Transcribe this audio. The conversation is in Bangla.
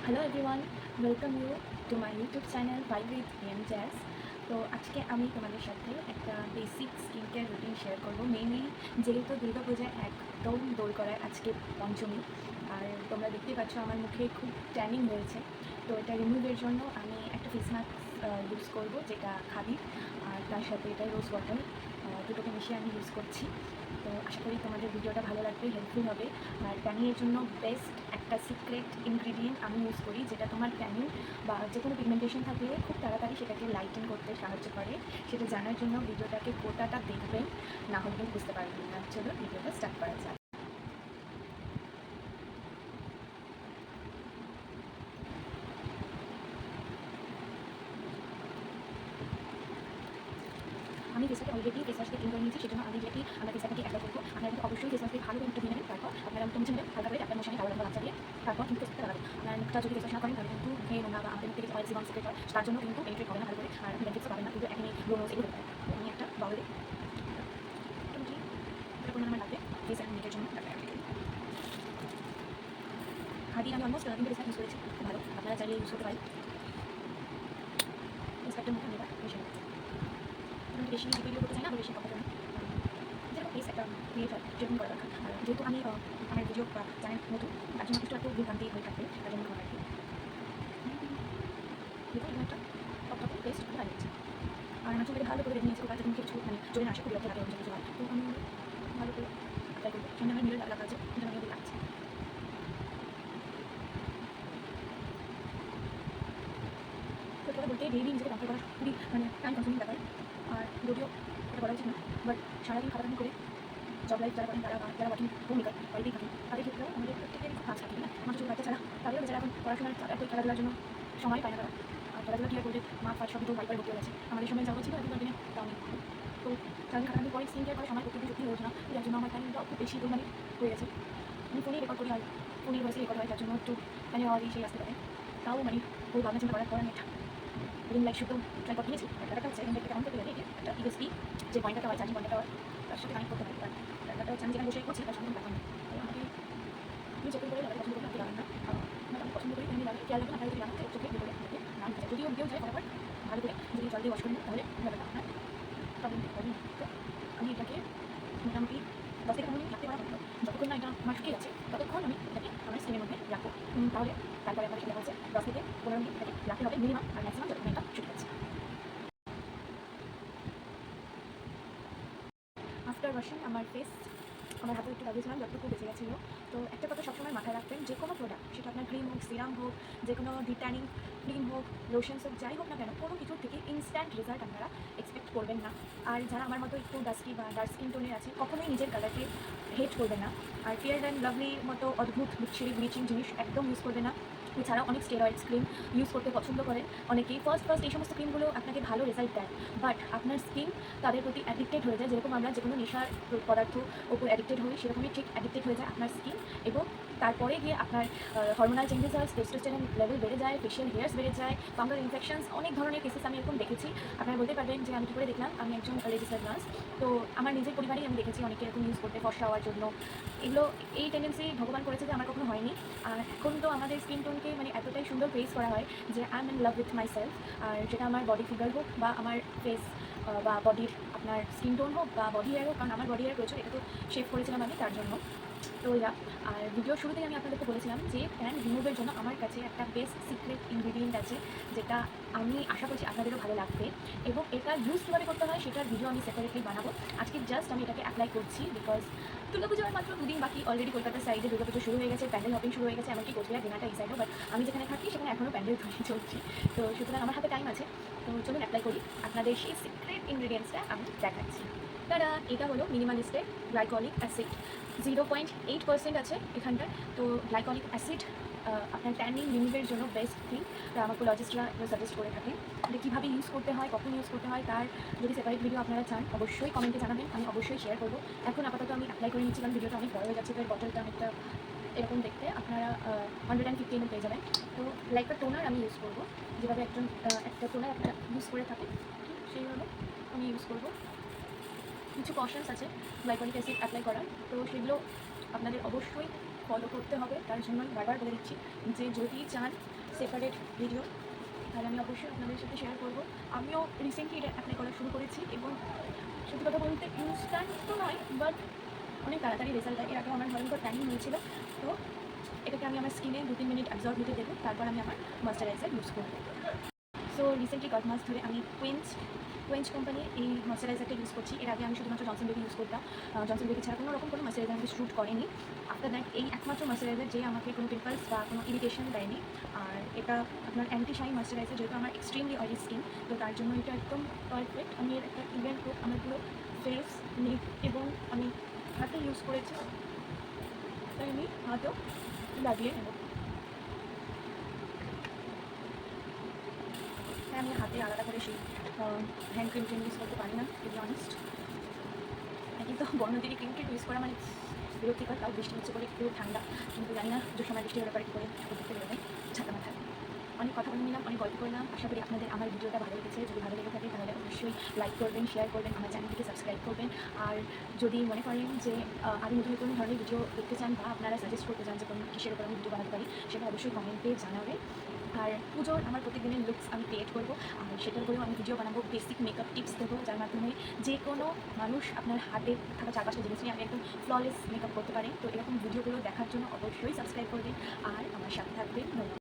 Hello everyone, welcome you to my YouTube channel vibe with M jazz. তো আজকে আমি তোমাদের সাথে একটা basic skin care routine share করবো। মেইনলি যেহেতু দুর্গাপূজায় একদম দোল করায় আজকে পঞ্চমী, আর তোমরা দেখতেই পাচ্ছ আমার মুখে খুব ট্যানিং হয়েছে। তো এটা রিমুভের জন্য আমি একটা ফেস মাস্ক ইউজ করবো, যেটা খাদি, আর তার সাথে এটা রোজ ওয়াটার, দুটোকে মিশিয়ে আমি ইউজ করছি। তো আশা করি তোমাদের ভিডিওটা ভালো লাগবে, হেল্পফুল হবে। আর ট্যানিংয়ের জন্য বেস্ট একটা সিক্রেট ইনগ্রিডিয়েন্ট আমি ইউজ করি, যেটা তোমার ট্যানিং বা যে কোনো পিগমেন্টেশন থাকলে খুব তাড়াতাড়ি সেটাকে লাইটেন করতে সাহায্য করে। সেটা জানার জন্য ভিডিওটাকে গোটাটা দেখবেন, না হলে কিন্তু বুঝতে পারবেন না। চলো ভিডিওটা স্টার্ট করা যাক। আমি ফেসটাকে অলরেডি ফেস ওয়াশ দিয়ে ক্লিন করে নিয়েছি, সেজন্য আমি যেটি আমরা ফেসটাকে অ্যাপ্লাই করবো। আপনারা কিন্তু অবশ্যই ফেস ওয়াশ দিয়ে ভালো করে একটু ধুয়ে নেবেন, তারপর আপনারা মুখে মুছে নেবেন হালকা করে আপনার মশানি হাওয়া বাচ্চা দিয়ে, তারপর কিন্তু ফেসটা লাগাবেন। আপনার মুখটা যদি ফেস ওয়াশ না করেন তাহলে কিন্তু মুখে নোংরা বা আমাদের মুখ থেকে অয়েল সিবাম সিক্রেট হয়, তার জন্য কিন্তু পেনিট্রেট হবে না ভালো করে, আর আপনি বেনিফিটসও পাবেন না, কিন্তু একনি ব্লোনোজ এগুলো হতে পারে। তো আমি একটা বাউলে মোটামুটি এটা পরিমাণ আমার লাগবে ফেস অ্যান্ড নেকের জন্য। হাদি আমি অলমোস্ট কিন্তু ফেস ইউজ করেছি, খুব ভালো, আপনারা চাইলে ইউজ করতে পারেন। ফেসপ্যাকটার মধ্যে আমি এবার মিশিয়ে নেব। বেশি ভিডিও করতে চাই না, বেশি কথা না, যেরকম ফেস একটা ক্রিয়েট হয় সেরকম করা দরকার। আর যেহেতু আমি আমার ভিডিও বা চ্যানেল নতুন, তার জন্য একটু বিভ্রান্তি হয়ে থাকবে, তার জন্য আমার আর কি দেখুন একটা টপটপে পেস্ট বানিয়ে নিয়েছি। আর আমার চুলটাকে ভালো করে বেঁধে নিয়েছি, ওটা কিন্তু কিছু মানে জোরে না আসে, খুব বিরক্ত লাগে কিছু হয়। তো আমি ভালো করে অ্যাপ্লাই করবো। সামনে আমার মিরর লাগা আছে, যেটা আমি লাগছে। তো কথা বলতে ডেইলি নিজেকে কন্ট্রোল করা খুবই মানে টাইম কনজিউমিং ব্যাপার। আর যদিও এটা করা উচিত না, বাট সারাদিন খাটাখাটি করে জব লাইফ যারা করেন, তারা বা যারা ওয়ার্কিং হোম মেকার বাড়িতেই থাকেন, তাদের ক্ষেত্রেও আমাদের প্রত্যেকেরই খুব কাজ থাকে না। আমার ছোটো বাচ্চা ছাড়া তাদেরও বেচারা এখন পড়াশোনার এত খেলাধুলার জন্য সময় পায় না তারা। আর খেলাধুলা ক্লিয়ার করলে মাঠ ফাট সবই তো ওয়াইফাই ভর্তি হয়ে গেছে। আমাদের সময় যাওয়া ছিল, এখনকার দিনে তাও নেই। তো সারাদিন খাটাখাটি পরে স্কিন কেয়ার করে সময় প্রত্যেকদিন সত্যি হয়ে ওঠে না, যার জন্য আমার টাইমটাও খুব বেশি পরিমাণে হয়ে গেছে। আমি ফোনেই রেকর্ড করি, আর ফোনের ভয়েসে রেকর্ড হয়, যার জন্য একটু মানে আওয়াজই সেই আসতে পারে। তাও মানে ওই ভাবনা চিন্তা করার পর আমি একটা রিং লাইট শুধু ট্রাই করে নিয়েছি। আর ব্যাপারটা হচ্ছে রিং লাইটটা কেমন করতে গেলে একটা ইউএসবি যে পয়েন্টটা হয়, চার্জিং পয়েন্টটা হয়, তার সাথে কানেক্ট করতে পারি। আর ব্যাপারটা হচ্ছে আমি যেখানে বসে করছি তার সাথে ব্যাপার না। তো আমাকে আমি চোখের উপরে লাগাতে পছন্দ করি, আপনি লাগান না। আমি পছন্দ করি, আমি খেয়াল রাখবেন আপনারা যদি লাগাতে চোখের ভিতরে আপনাকে না যায়, যদিও কেউ যায় ফটাফট ভালো করে যদি জল দিয়ে ওয়াশ করেন তাহলে ব্যাপারটা আপনার প্রবলেম হবে না। তো আমি এটাকে মোটামুটি 10 থেকে 15 মিনিট রাখতে পারা ভালো। যতক্ষণ না এটা আমার শুকিয়ে যাচ্ছে ততক্ষণ আমি এটাকে আমার স্কিনের মধ্যে রাখবো। তাহলে তারপরে আমার সেটা হচ্ছে 10 থেকে 15 মিনিট এটাকে রাখতে হবে মিনিমাম, আর ম্যাক্সিমাম যতক্ষণ এটা শুকিয়ে যাচ্ছে। আফটার ওয়াশিং আমার ফেস, আমার হাতে একটু লাগিয়েছিলাম যতটুকু বেঁচে গেছিলো। তো একটা কথা সবসময় মাথায় রাখবেন, যে কোনো প্রোডাক্ট, সেটা আপনার ক্রিম হোক, সিরাম হোক, যে কোনো ডিট্যানিং ক্রিম হোক, লোশনস হোক, যাই হোক না কেন, কোনো কিছুর থেকে ইনস্ট্যান্ট রেজাল্ট আপনারা এক্সপেক্ট করবেন না। আর যারা আমার মতো একটু ডাস্কি বা ডার্ক স্কিন টোনের আছে, কখনোই নিজের কালারকে হেট করবে না। আর ফেয়ার অ্যান্ড লাভলির মতো অদ্ভুত লুকসারি ব্লিচিং জিনিস একদম ইউজ করবে না। এছাড়াও অনেক স্টেরয়েডস ক্রিম ইউজ করতে পছন্দ করেন অনেকেই। ফার্স্ট এই সমস্ত ক্রিমগুলো আপনাকে ভালো রেজাল্ট দেয়, বাট আপনার স্কিন তাদের প্রতি অ্যাডিক্টেড হয়ে যায়। যেরকম আমরা যে কোনো নেশার পদার্থ ওপর অ্যাডিক্টেড হই, সেরকমই ঠিক অ্যাডিক্টেড হয়ে যায় আপনার স্কিন। এবং তারপরে গিয়ে আপনার হরমোনাল চেঞ্জেস হয়, টেস্টোস্টেরন লেভেল বেড়ে যায়, ফেশিয়াল হেয়ার্স বেড়ে যায়, ফাঙ্গাল ইনফেকশনস, অনেক ধরনের কেসেস আমি এরকম দেখেছি। আপনারা বলতে পারবেন যে আমি কী করে দেখলাম, আমি একজন রেজিস্টার্ড নার্স। তো আমার নিজের পরিবারেই আমি দেখেছি অনেকে এরকম ইউজ করতে ফর্সা হওয়ার জন্য। এগুলো এই টেন্ডেন্সি ভগবান করেছে যে আমার কখনো হয়নি। আর এখন তো আমাদের স্কিন টোনকে মানে এতটাই সুন্দর প্রেস করা হয় যে I am in love with myself. আর যেটা আমার বডি ফিগার হোক বা আমার ফেস বা বডির আপনার স্কিন টোন হোক বা বডি হেয়ার হোক, কারণ আমার বডি হেয়ার প্রচুর, এটা তো শেভ করেছিলাম আমি তার জন্য। তো এরা আর ভিডিও শুরুতেই আমি আপনাদেরকে বলেছিলাম যে ট্যান রিমুভের জন্য আমার কাছে একটা বেস্ট সিক্রেট ইনগ্রিডিয়েন্ট আছে, যেটা আমি আশা করছি আপনাদেরও ভালো লাগবে। এবং এটা ইউজ কীভাবে করতে হয় সেটার ভিডিও আমি সেপারেটলি বানাবো। আজকে জাস্ট আমি এটাকে অ্যাপ্লাই করছি, বিকজ দুর্গাপুজোর মাত্র 2 দিন বাকি। অলরেডি কলকাতার সাইডে দুর্গাপুজো শুরু হয়ে গেছে, প্যান্ডেল হপিং শুরু হয়ে গেছে, এমনকি কোচবিহার দিনাটা এই সাইডেও। বাট আমি যেখানে থাকি সেখানে এখনও প্যান্ডেল তৈরি চলছি। তো সুতরাং আমার হাতে টাইম আছে, তো চলুন অ্যাপ্লাই করি। আপনাদের সেই সিক্রেট ইনগ্রিডিয়েন্টসটা আমি দেখাচ্ছি। তারা এটা হলো মিনিমালিস্টের গ্লাইকলিক অ্যাসিড, 0.8% আছে এখানটায়। তো গ্লাইকলিক অ্যাসিড আপনার ট্যানিং রিমুভের জন্য বেস্ট থিং, আমাকোলজিস্টরা সাজেস্ট করে থাকে। এটা কীভাবে ইউজ করতে হয়, কখন ইউজ করতে হয়, তার যদি সেপারেট ভিডিও আপনারা চান অবশ্যই কমেন্টে জানাবেন, আমি অবশ্যই শেয়ার করবো। এখন আপাতত আমি অ্যাপ্লাই করে নিচ্ছি, কারণ ভিডিওটা অনেক বড় হয়ে যাচ্ছে। তো এর বটলটা অনেকটা এরকম দেখতে, আপনারা 150 ml পেয়ে যাবেন। তো লাইক টোনার আমি ইউজ করবো, যেভাবে একটা টোনার একটা ইউজ করে থাকে ঠিক সেইভাবে আমি ইউজ করবো। কিছু কশনস আছে গ্লাইকলিক অ্যাসিড অ্যাপ্লাই করার, তো সেগুলো আপনাদের অবশ্যই ফলো করতে হবে। তার জন্য আমি বারবার বলে দিচ্ছি যে যদি চান সেপারেট ভিডিও তাহলে আমি অবশ্যই আপনাদের সাথে শেয়ার করব। আমিও রিসেন্টলি এটা অ্যাপ্লাই করা শুরু করেছি এবং সত্যি কথা বলতে ইনস্ট্যান্ট তো নয়, বাট অনেক তাড়াতাড়ি রেজাল্ট দেয়। এর আগে আমার ভয়ঙ্কর ট্যানিং হয়েছিল, তো এটাকে আমি আমার স্কিনে 2-3 মিনিট অ্যাবজর্ব হতে দেবো, তারপর আমি আমার ময়েশ্চারাইজার ইউজ করবো। সো রিসেন্টলি কয়েক মাস ধরে আমি কোয়েঞ্চ কোম্পানির এই ময়েশ্চারাইজারটা ইউজ করছি। এর আগে আমি শুধুমাত্র জনসন বেবি ইউজ করতাম। জনসন বেবি ছাড়া কোনো রকম কোনো ময়েশ্চারাইজার আমাকে শ্যুট করেনি। আফটার দ্যাট এই একমাত্র ময়েশ্চারাইজার যে আমাকে কোনো পিম্পলস বা কোনো ইরিটেশন দেয়নি। আর এটা আপনার অ্যান্টি শাইন ময়েশ্চারাইজার, যেহেতু আমার এক্সট্রিমলি অয়েলি স্কিন, তো তার জন্য এটা একদম পারফেক্ট। আমি এর একটা ইভেন্ট হোক আমার পুরো ফেস, নেক এবং আমি হাতে ইউজ করেছি, তাই আমি হাতেও লাগিয়ে নেব। হ্যাঁ, আমি হাতে আলাদা করে সেই হ্যান্ড ক্রিম ইউজ করতে পারি না, টু বি অনেস্ট। কিন্তু বর্ণদিনী ক্রিম ইউজ করা মানে বিরক্তিকর। তাও বৃষ্টি হচ্ছে করে একটু ঠান্ডা, কিন্তু জানি না যে সময় বৃষ্টি হলে পরে কী করে ঠাকুর দেখতে বেরোবে ছাতা মাথায়। অনেক কথা বলে নিলাম, অনেক গল্প করলাম। আশা করি আপনাদের আমার ভিডিওটা ভালো লেগেছে। যদি ভালো লেগে থাকে তাহলে অবশ্যই লাইক করবেন, শেয়ার করবেন, আমার চ্যানেলটিকে সাবস্ক্রাইব করবেন। আর যদি মনে করেন যে আরও নতুন নতুন ধরনের ভিডিও দেখতে চান বা আপনারা সাজেস্ট করতে চান যে কোনো কিসের উপর আমি ভিডিও বানাতে পারি, সেটা অবশ্যই কমেন্টে জানাবেন। আর পুজোর আমার প্রত্যেকদিনের লুকস আমি ক্রিয়েট করবো, আর সেটার উপরেও আমি ভিডিও বানাবো। বেসিক মেকআপ টিপস দেবো, যার মাধ্যমে যে কোনো মানুষ আপনার হাতে থাকা 4-5টা জিনিস নিয়ে আমি একদম ফ্ললেস মেকআপ করতে পারেন। তো এরকম ভিডিওগুলো দেখার জন্য অবশ্যই সাবস্ক্রাইব করবেন আর আমার সাথে থাকবেন। ধন্যবাদ।